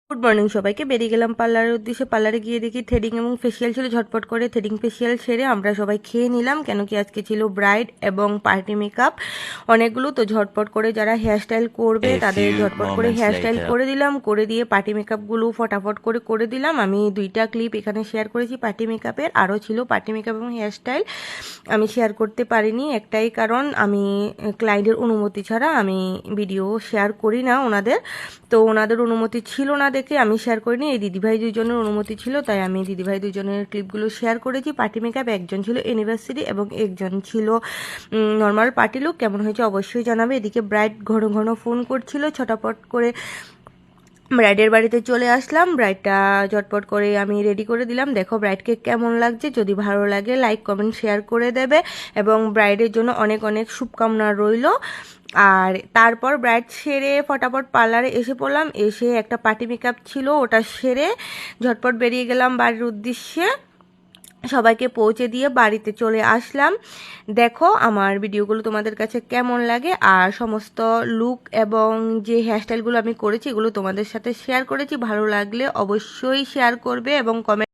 Good morning সবাইকে। বেরিয়ে গেলাম পার্লারের উদ্দেশ্যে। পার্লারে গিয়ে দেখি থ্রেডিং এবং ফেসিয়াল ছিল। ঝটপট করে থ্রেডিং ফেসিয়াল সেরে আমরা সবাই খেয়ে নিলাম, কেন কি আজকে ছিল ব্রাইড এবং পার্টি মেকআপ অনেকগুলো। তো ঝটপট করে যারা হেয়ারস্টাইল করবে A তাদের few ঝটপট করে moments হেয়ারস্টাইল later. করে দিলাম, করে দিয়ে পার্টি মেকআপগুলো ফটাফট করে দিলাম। আমি 2টা ক্লিপ এখানে শেয়ার করেছি পার্টি মেকআপের, আরও ছিল পার্টি মেকআপ এবং হেয়ারস্টাইল। আমি শেয়ার করতে পারিনি একটাই কারণ, আমি ক্লায়েন্টের অনুমতি ছাড়া আমি ভিডিও শেয়ার করি না ওনাদের। তো ওনাদের অনুমতি ছিল না দেখে আমি শেয়ার করিনি। এই দিদিভাই দুজনের অনুমতি ছিল, তাই আমি দিদিভাই দুজনের ক্লিপগুলো শেয়ার করেছি। পার্টি মেকআপ একজন ছিল অ্যানিভার্সারি এবং একজন ছিল নর্মাল পার্টি লুক। কেমন হয়েছে অবশ্যই জানাবে। এদিকে ব্রাইড ঘন ঘন ফোন করছিল, ছটাপট করে ব্রাইডের বাড়িতে চলে আসলাম। ব্রাইডটা ঝটপট করে আমি রেডি করে দিলাম। দেখো ব্রাইডকে কেমন লাগছে, যদি ভালো লাগে লাইক কমেন্ট শেয়ার করে দেবে এবং ব্রাইডের জন্য অনেক অনেক শুভকামনা রইল। আর তারপর ব্রাইড সেরে ফটাফট পার্লারে এসে পড়লাম। এসে একটা পার্টি মেকআপ ছিল, ওটা সেরে ঝটপট বেরিয়ে গেলাম বাড়ির উদ্দেশ্যে। সবাইকে পৌঁছে দিয়ে বাড়িতে চলে আসলাম। দেখো আমার ভিডিওগুলো তোমাদের কাছে কেমন লাগে, আর সমস্ত লুক এবং যে হেয়ারস্টাইলগুলো আমি করেছি এগুলো তোমাদের সাথে শেয়ার করেছি। ভালো লাগলে অবশ্যই শেয়ার করবে এবং কমেন্ট